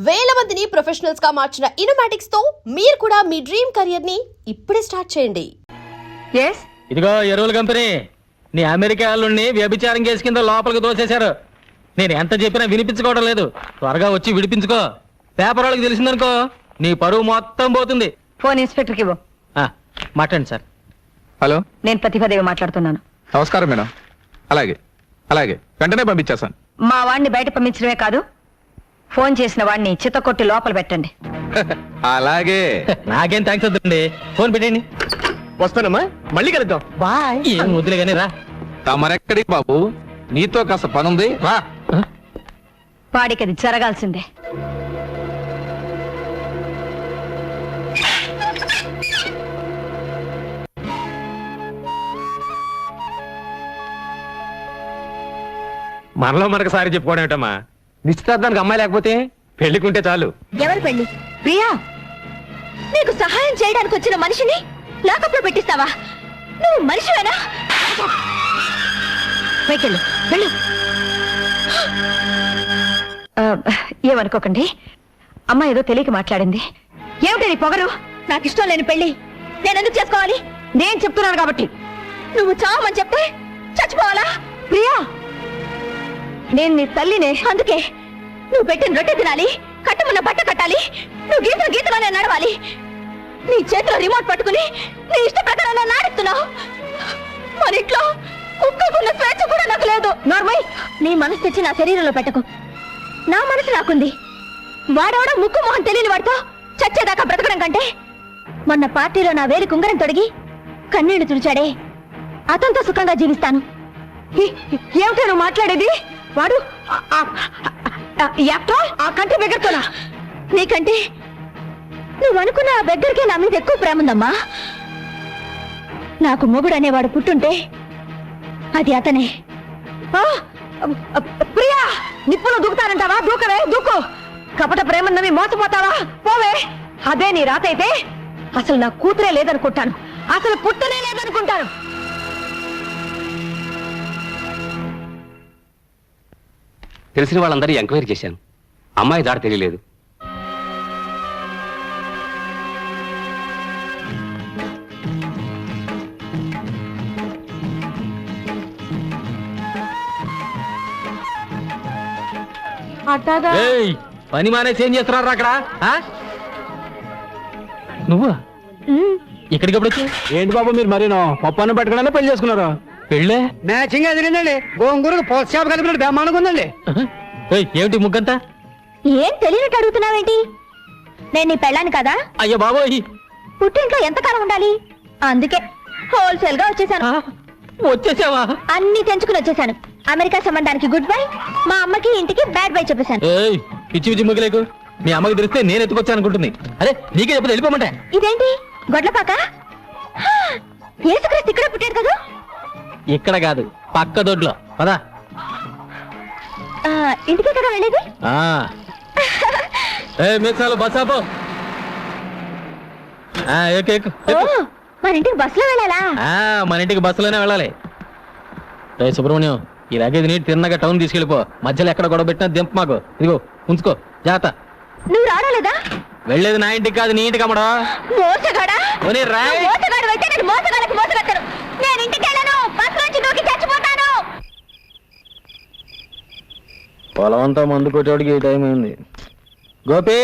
వేల మందిని ప్రొఫెషనల్స్ గా మార్చిన ఇనోమాటిక్స్ తో మీరు కూడా మీ డ్రీమ్ కెరియర్ ని ఇప్పుడే స్టార్ట్ చేయండి. ఇదిగో ఎరువుల కంపెనీ, నీ అమెరికా వాళ్ళని వ్యభిచారం కేసు కింద లోపలికి దోసేశారు. నేను ఎంత చెప్పినా వినిపించుకోవడం లేదు. త్వరగా వచ్చి విడిపించుకో. పేపర్ వాళ్ళకి తెలిసిందనుకో నీ పరువు మొత్తం పోతుంది. ఫోన్ ఇన్స్పెక్టర్కి ఇవ్వు. మాట్లాడండి సార్. హలో, నేను ప్రతిభాదేవి మాట్లాడుతున్నాను. నమస్కారం మేడం. అలాగే అలాగే వెంటనే పంపించేస్తాను. మా వాడిని బయట పంపించడమే కాదు, ఫోన్ చేసిన వాడిని చిత్తకొట్టి లోపల పెట్టండి. అలాగే. నాకేం థ్యాంక్స్ వద్దండి, ఫోన్ పెట్టండి. వస్తానమ్మా, మళ్ళీ కలుద్దాం. బాయ్. ఏం వదిలే కానీ రా. తమరెక్కడికి బాబు, నీతో కాస్త పనుంది రా. వాడికి అది జరగాల్సిందే. మనలో మనకు సారి చెప్పుకోవడం ఏంటమ్మా? నిశ్చితార్థానికి అమ్మాయి లేకపోతే పెళ్లికుంటే చాలు. ఎవరు పెళ్లి? ప్రియా, నీకు సహాయం చేయడానికి వచ్చిన మనిషిని లాకప్లో పెట్టిస్తావా? నువ్వు మనిషివేనా? వెళ్ళు వెళ్ళు. ఏమనుకోకండి, అమ్మ ఏదో తెలియక మాట్లాడింది. ఏమిటి నీ పొగరు? నాకు ఇష్టం లేని పెళ్లి నేనెందుకు చేసుకోవాలి? నేను చెప్తున్నాను కాబట్టి. నువ్వు చావమని చెప్తే చచ్చిపోవాలా? ప్రియా, నేను నీ తల్లినే. అందుకే నువ్వు పెట్టిన రొట్టె తినాలి, కట్టమన్న బట్ట కట్టాలి, నువ్వు గీతలు గీతలోనే నడవాలి. నీ చేతిలో రిమోట్ పట్టుకుని నీ ఇష్ట ప్రకారం నన్ను ఆడిస్తున్నావు. మన ఇంట్లో కుక్కకున్న స్వేచ్ఛ కూడా నాకు లేదు. నార్మల్. నీ మనసు తెచ్చి నా శరీరంలో పెట్టకు. నా మనసు నాకుంది. వాడవడ ముక్కు మొహం తెలియని వాడితో చచ్చేదాకా బ్రతకడం కంటే మొన్న పార్టీలో నా వేలి కుంగరం తొడిగి కన్నీళ్లు తుడిచాడే, అతనితో సుఖంగా జీవిస్తాను. ఏమిటో నువ్వు మాట్లాడేది? వాడు ఆ కంటి బెగ్గరతోనా? నీకంటే నువ్వు అనుకున్న ఆ బెగ్గరికే నా మీద ఎక్కువ ప్రేమ ఉందమ్మా. నాకు మొగుడు అనేవాడు పుట్టుంటే అది అతనే. ప్రియా, నిప్పులో దూకుతానంటావా? దూకవే, దూకు. కపట ప్రేమన్నవి మోసపోతావా? పోవే. అదే నీ రాత అయితే అసలు నా కూతురే లేదనుకుంటాను, అసలు పుట్టనే లేదనుకుంటాను. తెలిసిన వాళ్ళందరూ ఎంక్వైరీ చేశాను. అమ్మాయి దారి తెలియలేదు. ఏయ్, పని మానేసి ఏం చేస్తున్నారు అక్కడ? నువ్వు ఇక్కడికప్పుడు వచ్చి ఏంటి బాబు మీరు మరీనో పప్పాన్ని పట్టుకున్నా పెళ్లి చేసుకున్నారు? పెళ్ళే మ్యాచింగ్ జరిగిందండి. గోంగూరకు పోస్ట్ షాప్ కలిపినట్టు బ్రహ్మాండంగా ఉందండి. ఏమిటి ముగ్గంతా? ఏం తెలియనట్టు అడుగుతున్నావేంటి? నేను నీ పెళ్ళాను కదా. అయ్యో బాబోయ్, పుట్టింట్లో ఎంతకాలం ఉండాలి? అందుకే హోల్సేల్ గా వచ్చేసాను. వచ్చేసావా? అన్ని తెంచుకుని వచ్చేసాను. అమెరికా సంబంధానికి గుడ్ బై, మా అమ్మకి ఇంటికి బ్యాడ్ బై చెప్పేశాను. ఏయ్, పిచ్చి పిచ్చి ముగ్గులేకు. మీ అమ్మకి తెలిస్తే నేను ఎత్తుకొచ్చాను అనుకుంటుంది. అరే నీకే చెప్పదు, వెళ్ళిపోమంటే. ఇదేంటి గొడ్లపాక? యేసుక్రీస్తు ఇక్కడ పుట్టాడు కదా. ఇక్కడ కాదు, పక్క దొడ్లో. పదా. ఇంటికే కదా వెళ్ళేది. మీసాలు బస్ ఆపో. మన ఇంటికి బస్సులో వెళ్ళాలా? మన ఇంటికి బస్సులోనే వెళ్ళాలి. రే సుబ్రహ్మణ్యం, ఈ లగేజ్ నీటి తిన్నగా టౌన్ తీసుకెళ్ళిపో. మధ్యలో ఎక్కడ గొడవ పెట్టినా దింప మాకు. ఇదిగో ఉంచుకో, జాగ్రత్త. నువ్వు రావలేదా? వెళ్ళేది నా ఇంటికి కాదు, నీ ఇంటికి అమ్మడా. మోసగాడా? రాయ్. మోసగాడు అయితే నేను మోసగాడికి మోసగట్టను. నేను ఇంటికి వెళ్ళను, బస్ నుంచి దూకి చచ్చిపోతాను. పొలం అంతా మందు కొట్టేవాడికి ఈ టైం అయింది. గోపి,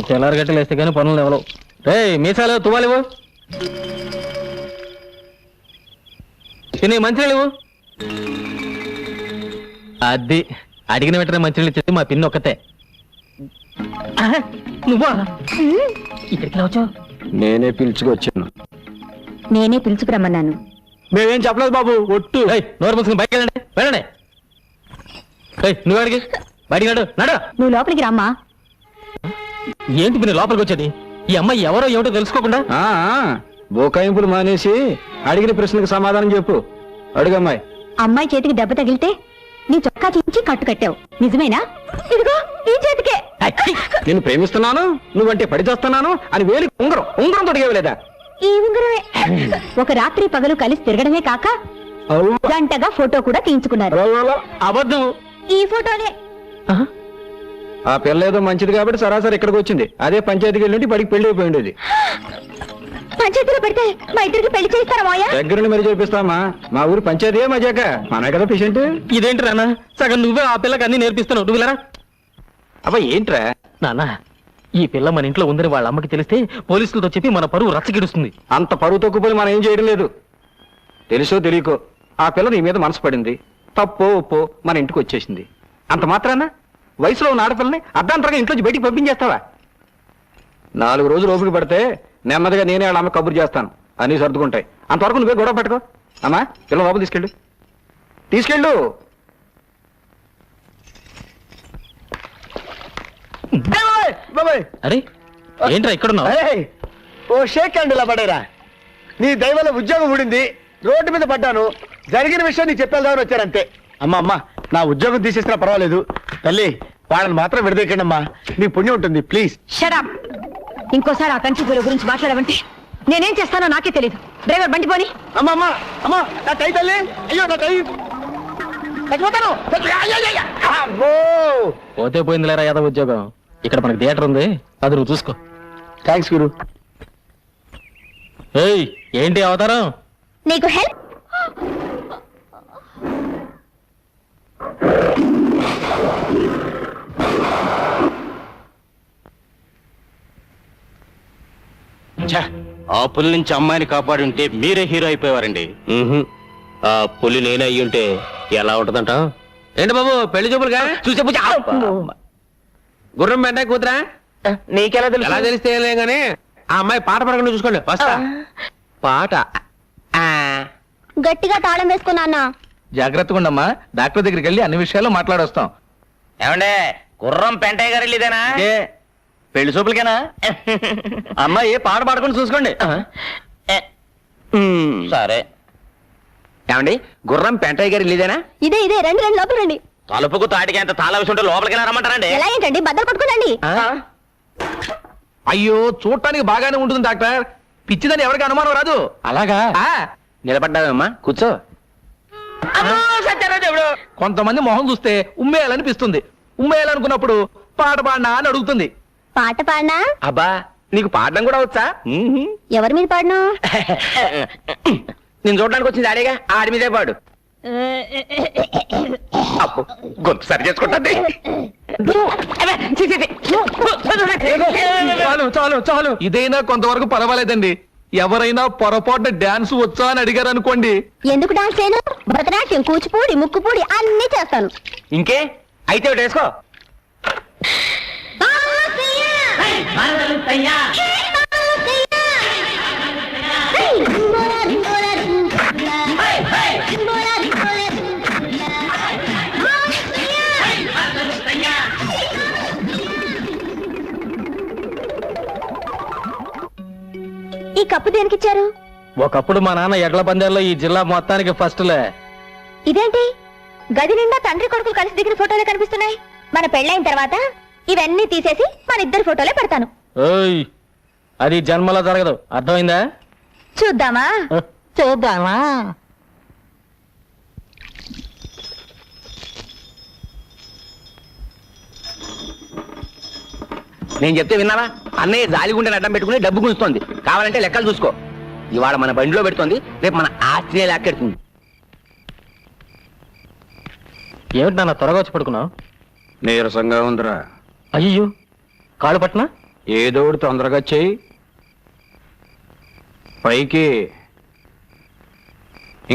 తెల్లారి గట్టలు వేస్తే కానీ పనులు ఎవరు. రే మీసాలు తువ్వాలివు, తినే మంచినీళ్ళు ఇవ్వు. అది అడిగిన వెంటనే మంచినీళ్ళు ఇచ్చేది మా పిన్ని ఒక్కతే. నువ్వా ఇక్కడికి రావచ్చు? నేనే పిలుచుకొచ్చాను. నేనే పిలుచుకురమ్మన్నాను. మేమేం చెప్పలేదు బాబు, ఒట్టు. నోరు మూసుకుని బయటకు వెళ్ళండి, వెళ్ళండి. నువ్వు అడిగి బయటికి నడు, నడు. నువ్వు లోపలికి రమ్మా. ఏంటి మీరు లోపలికి వచ్చేది? ఈ అమ్మాయి ఎవరో ఏమిటో తెలుసుకోకుండా? బోకాయింపులు మానేసి అడిగిన ప్రశ్నకు సమాధానం చెప్పు. అడుగమ్మాయి. అమ్మాయి చేతికి దెబ్బ తగిలితే నీ చొక్కా చించి కట్టు కట్టావు, నిజమేనా? ఇదిగో ఈ చేతికే. నేను ప్రేమిస్తున్నాను, నువ్వంటే పడి చేస్తున్నాను అని వేలి ఉంగరం తొడిగేవలేదా? ఈ ఉంగరమే. ఒక రాత్రి పగలు కలిసి తిరగడమే కాక జంటగా ఫోటో కూడా తీయించుకున్నారు. అబద్ధం. ఈ ఫోటోనే. ఆహా. ఆ పిల్ల ఏదో మంచిది కాబట్టి సరాసరి ఇక్కడికి వచ్చింది. అదే పంచాయతీకి వెళ్ళి బడికి పెళ్లి అయిపోయి ఉండేది. పంచాయతీలో పెడితే మా ఇద్దరికి పెళ్లి చేస్తారా మాయా? దగ్గరుండి మరి చేపిస్తామా? మా ఊరు పంచాయతీ మజాక మనమే కదా పేషెంట్. ఇదేంటి నాన్న, సగం నువ్వే ఆ పిల్లకి అన్ని నేర్పిస్తున్నావు. నువ్వు ఇలా అబ్బా ఏంట్రా? నాన్న, ఈ పిల్ల మన ఇంట్లో ఉందని వాళ్ళ అమ్మకి తెలిస్తే పోలీసులతో చెప్పి మన పరువు రచ్చగిడుస్తుంది. అంత పరువు తక్కువని మనం ఏం చేయడం లేదు. తెలుసో తెలియకో ఆ పిల్ల నీ మీద మనసు పడింది. తప్పో ఒప్పో మన ఇంటికి వచ్చేసింది. అంత మాత్రాన వయసులో ఉన్న ఆడపిల్లని అర్ధాంతరంగా ఇంట్లోంచి బయటికి పంపించేస్తావా? 4 రోజులు ఓపిక పడితే నెమ్మదిగా నేనే వాళ్ళ అమ్మ కబురు చేస్తాను. అన్నీ సర్దుకుంటాయి. అంతవరకు నువ్వే గొడవ పెట్టుకో. అమ్మా పిల్ల లోపల తీసుకెళ్ళు. అరే ఏంట్రా ఇక్కడున్నావు? ఓ షేక్ హ్యాండ్ ఇలా పడేరా. నీ దైవల ఉద్యోగం ఊడింది, రోడ్డు మీద పడ్డాను. జరిగిన విషయం నీకు చెప్పేద్దామని వచ్చారంతే. అమ్మా నా ఉద్యోగం తీసేసినా పర్వాలేదు తల్లి, వాళ్ళని మాత్రం విడదీయకండి అమ్మా. నీ పుణ్యం ఉంటుంది ప్లీజ్. షడప్. ఇంకోసారి ఆ కంచి పూల గురించి మాట్లాడమంటే నేనేం చేస్తానో నాకే తెలియదు. డ్రైవర్ బండి పోని. అమ్మా నా టై తల్లి, అయ్యో నా టై చచ్చిపోతాను. అమ్మో. పోతే పోయిందిలేరా యాదవ్ ఉద్యోగం. ఇక్కడ మనకి థియేటర్ ఉంది, అది నువ్వు చూసుకో. థ్యాంక్స్ గురు. ఏయ్ ఏంటి అవతారం? నీకు హెల్ప్. ఆ పులి నుంచి అమ్మాయిని కాపాడి ఉంటే మీరే హీరో అయిపోయేవారండి. ఆ పులి నేనే అయ్యి ఉంటే ఎలా ఉంటదంట? ఏంటి బాబు పెళ్లి చూపులుగా చూసే పూజ గుర్రం వెంట కూతురా? నీకెలా ఎలా తెలిస్తే ఏం గానీ ఆ అమ్మాయి పాట పడకుండా చూసుకోండి. వస్తా. పాట గట్టిగా తాళం వేసుకున్నా. జాగ్రత్తగా ఉండమ్మా. డాక్టర్ దగ్గరికి వెళ్ళి అన్ని విషయాలు మాట్లాడొస్తాం. ఏమండే గుర్రం పెంటయ్య గారు ఇదేనా? పెళ్లి చూపులకేనా? అమ్మాయి పాట పాడుకుని చూసుకోండి. సరే. ఏమండి గుర్రం పెంటయ్య గారు ఇదేనా? ఇదే రండి లోపల రండి. తలుపుకు తాటికి ఎంత తాళ విషయం ఉంటే లోపలికి రమ్మంటారండి. ఎలా ఏంటండి బద్దలు కొట్టుకోనండి. అయ్యో చూడటానికి బాగానే ఉంటుంది డాక్టర్. పిచ్చిదని ఎవరికి అనుమానం రాదు. అలాగా? నిలబడ్డావమ్మా కూర్చో. కొంతమంది మొహం చూస్తే ఉమ్మేయాలనిపిస్తుంది. ఉమ్మేయాలనుకున్నప్పుడు పాట పాడినా అని అడుగుతుంది. పాట పాడినా? అబ్బా నీకు పాడడం కూడా వచ్చా? ఎవరి మీద పాడను? నేను చూడడానికి వచ్చింది ఆడేగా, ఆడి మీదే పాడు. అబ్బో, గొంతు సరి చేసుకుంటుంది. చాలు ఇదైనా కొంతవరకు పర్వాలేదండి. ఎవరైనా పొరపాటున డాన్స్ వచ్చా అని అడిగారు అనుకోండి. ఎందుకు డాన్స్ చేయను? భరతనాట్యం, కూచిపూడి, ముక్కుపూడి అన్ని చేస్తాను. ఇంకే అయితే ఒకటి వేసుకో. ఈ కప్పు దేనికిచ్చారు? ఒకప్పుడు మా నాన్న ఎడ్ల పందాల్లో ఈ జిల్లా మొత్తానికి ఫస్ట్లే. ఇదేంటి గది నిండా తండ్రి కొడుకులు కలిసి దిగిన ఫోటోలే కనిపిస్తున్నాయి. మన పెళ్ళైన తర్వాత ఇవన్నీ తీసేసి మన ఇద్దరు ఫోటోలే పెడతాను. ఓయ్ అది జన్మలో జరగదు, అర్థమైందా? చూద్దామా? నేను చెప్తే విన్నావా? అన్నయ్య జాలిగుండెని అడ్డం పెట్టుకుని డబ్బు గుంజుతోంది. కావాలంటే లెక్కలు చూసుకో. ఇవాళ మన బండిలో పెడుతోంది, రేపు మన ఆస్తినే లాక్కెడుతుంది. ఏమిటి నాన్న త్వరగా వచ్చి పడుకున్నావు? నీరసంగా ఉందిరా. అయ్యో కాళ్ళు పట్టినా? ఏదో ఒకటి తొందరగా చెయ్యి. పైకి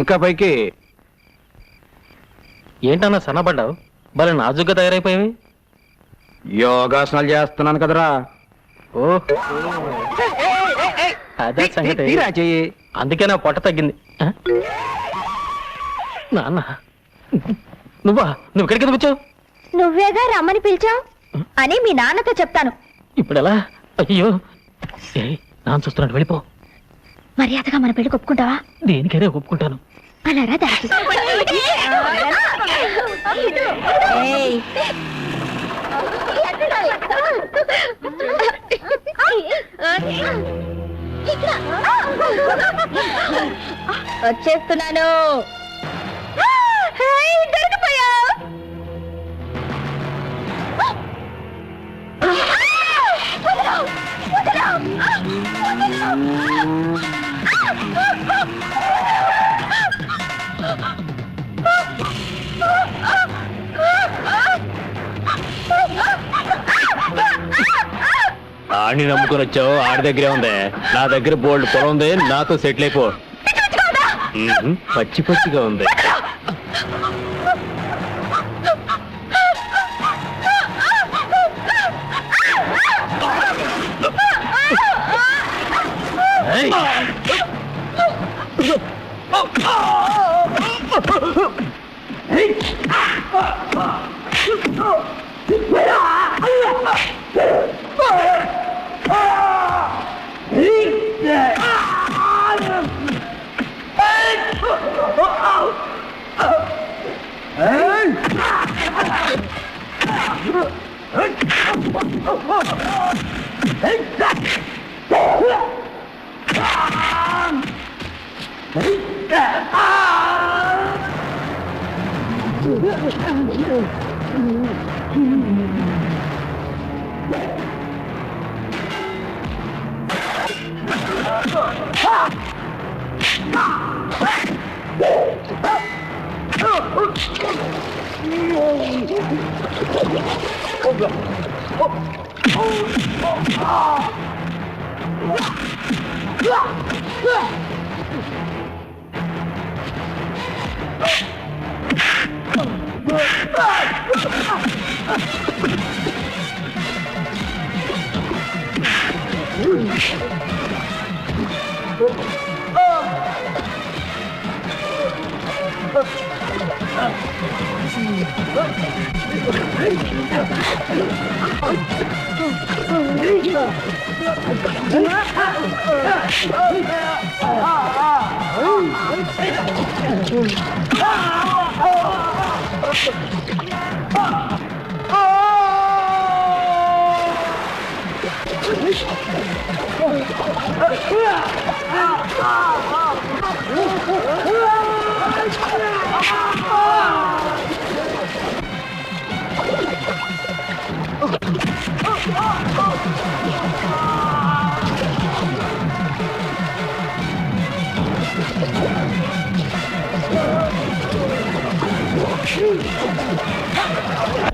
ఇంకా పైకి. ఏంటన్నా సన్నపడ్డావు? భలే నాజుగ్గా తయారైపోయావి. యోగాసనాలు చేస్తున్నాను కదరా. ఓ అదే సంగతి. తీరా చెయ్యి. అందుకే నా పొట్ట తగ్గింది. నాన్న నువ్వు ఇక్కడికి ఎందుకు వచ్చావు? నువ్వేగా రమ్మని పిలిచావు అని మీ నాన్నతో చెప్తాను. ఇప్పుడు ఎలా? అయ్యో నాన్న చూస్తున్నాడు, వెళ్ళిపో. మర్యాదగా మన పెళ్లి ఒప్పుకుంటావా? దేనికైనా ఒప్పుకుంటాను. అలా రా దారికి. వచ్చేస్తున్నాను. దొరికిపోయా. ఆడిని నమ్ముకొని వచ్చావు, ఆడి దగ్గరే ఉంది. నా దగ్గర బోల్డ్ పొలం ఉంది, నాతో సెటిల్ అయిపో. పచ్చి పచ్చిగా ఉంది.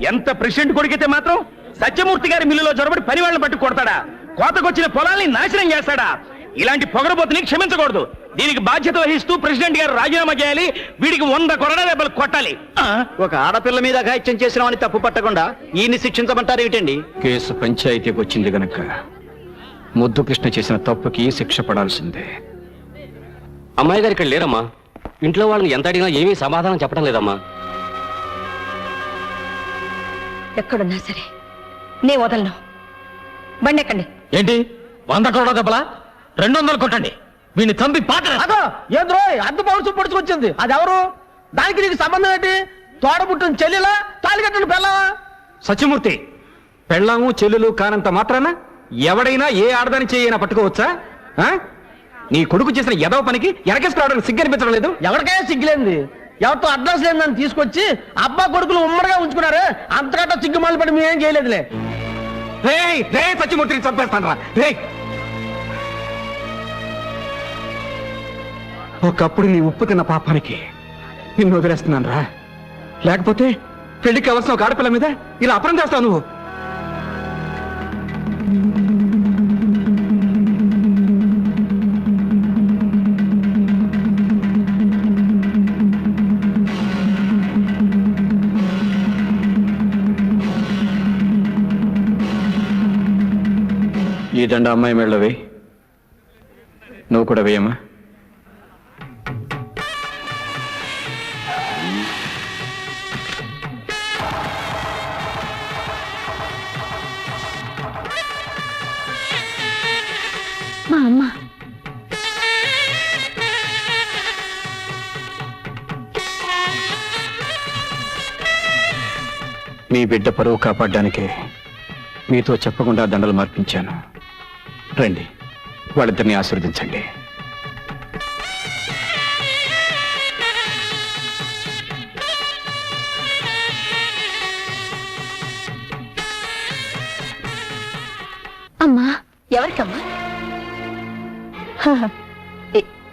ఎంత ప్రెసిడెంట్ కొడుకైతే మాత్రం సత్యమూర్తి గారి మిల్లులో జొరబడి పని వాళ్ళని పట్టు కొడతాడా? కోతకొచ్చిన పొలాల్ని నాశనం చేస్తాడా? ఇలాంటి పొగరబోతుని క్షమించకూడదు. దీనికి బాధ్యత వహిస్తూ ప్రెసిడెంట్ గారు రాజీనామా చేయాలి. వీడికి 100 కొరడా దెబ్బలు కొట్టాలి. ఒక ఆడపిల్ల మీద అఘాయిత్యం చేసినామని తప్పు పట్టకుండా ఈయన్ని శిక్షించమంటారు ఏమిటండి? కేసు పంచాయతీకి వచ్చింది గనక ముద్దు కృష్ణ చేసిన తప్పుకి శిక్ష పడాల్సిందే. అమ్మాయి గారు ఇక్కడ లేరమ్మా. ఇంట్లో వాళ్ళని ఎంత అడిగినా ఏమీ సమాధానం చెప్పడం లేదమ్మా. ఎక్కడున్నా సరే నే వదలను. బండి ఎక్కండి. ఏంటి 100 కొరడా దెబ్బలా? 200 కొట్టండి. వీడిని చంపి పాత్ర. అదో ఏంద్రో అద్దు పౌరుషం పొడుచుకొచ్చింది. అది ఎవరు? దానికి నీకు సంబంధం ఏంటి? తోడబుట్టిన చెల్లెలా, తాళి కట్టిన పెళ్ళావా? సత్యమూర్తి, పెళ్ళాము చెల్లెలు కానంత మాత్రాన ఎవడైనా ఏ ఆడదాని చేయైనా పట్టుకోవచ్చా? నీ కొడుకు చేసిన ఎదవ పనికి ఎనకేసుకురావడానికి సిగ్గనిపించడం లేదు? ఎవరికైనా సిగ్గులేంది? ఎవరితో అడ్రస్ లేదని తీసుకొచ్చి అబ్బా కొడుకులు ఉమ్మడిగా ఉంచుకున్నారు. అంతకంటే సిగ్గుమాలి పడి మేమేం చేయలేదులే. రే సత్యమూర్తిని చంపేస్తాను రా. రే, ఒకప్పుడు నీ ఉప్పు తిన్న పాపానికి నిన్ను వదిలేస్తున్నాను రా. లేకపోతే పెళ్లికి కావలసిన ఒక ఆడపిల్ల మీద ఇలా అపరం చేస్తావు నువ్వు. ఈ దండ అమ్మాయి మెళ్ళలో వేయి. నువ్వు కూడా వేయమ్మా. మా అమ్మ మీ బిడ్డ పరువు కాపాడడానికి మీతో చెప్పకుండా దండలు మార్పించాను. రండి, వాళ్ళిద్దరిని ఆశీర్వదించండి. అమ్మా ఎవరికమ్మా? హ,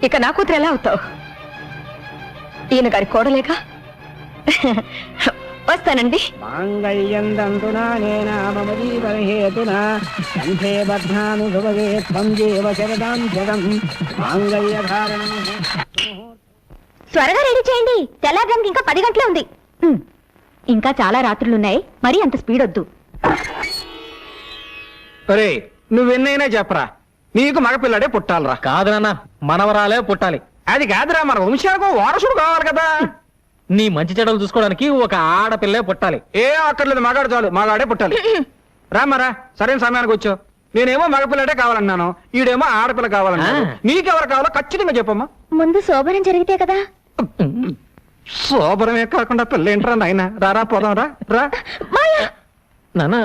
ఇక నా కూతురు ఎలా అవుతావు? ఈయన గారి కోడలేక. వస్తానండి. త్వరగా రెడీ చేయండి, తెల్లారడానికి ఇంకా 10 గంటలే ఉంది. ఇంకా చాలా రాత్రులున్నాయి, మరి అంత స్పీడ్ వద్దు. ఒరే నువ్వెన్నైనా చెప్పరా, నీకు మగపిల్లాడే పుట్టాలరా. కాదు నాన్న, మనవరాలే పుట్టాలి. అది కాదురా, మన వంశానికి వారసుడు కావాలి కదా. నీ మంచి చెడలు చూసుకోవడానికి ఒక ఆడపిల్లే పుట్టాలి. ఏ అక్కర్లేదు, మగాడు చాలు, మగాడే పుట్టాలి. రామరా, సరైన సమయానికి వచ్చావు. నేనేమో మగపిల్లడే కావాలన్నాను, ఈడేమో ఆడపిల్ల కావాలన్నాను. నీకెవరు కావాలో ఖచ్చితంగా చెప్పమ్మా. ముందు శోభనం జరిగితే కదా. శోభరమే కాకుండా పిల్ల ఏంట్రా నాయన. రారా పోదాం, రా రా. నాన్న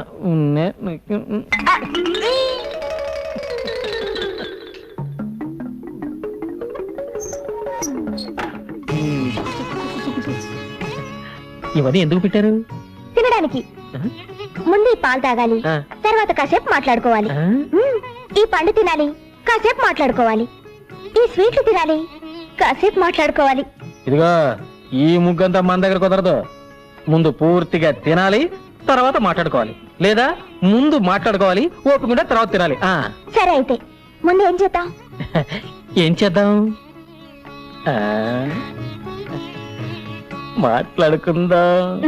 ఇవన్నీ ఎందుకు పెట్టారు? తినడానికి. ముందు ఈ పాలు తాగాలి, తర్వాత కాసేపు మాట్లాడుకోవాలి. ఈ పండు తినాలి, కాసేపు మాట్లాడుకోవాలి. ఈ స్వీట్లు తినాలి, కాసేపు మాట్లాడుకోవాలి. ఇదిగో ఈ ముగ్గంతా మన దగ్గర కుదరదు. ముందు పూర్తిగా తినాలి, తర్వాత మాట్లాడుకోవాలి. లేదా ముందు మాట్లాడుకోవాలి, ఓపికంటే తర్వాత తినాలి. సరే అయితే ముందు ఏం చేద్దాం? ఏం చేద్దాం? మాట్లాడుకుందాం.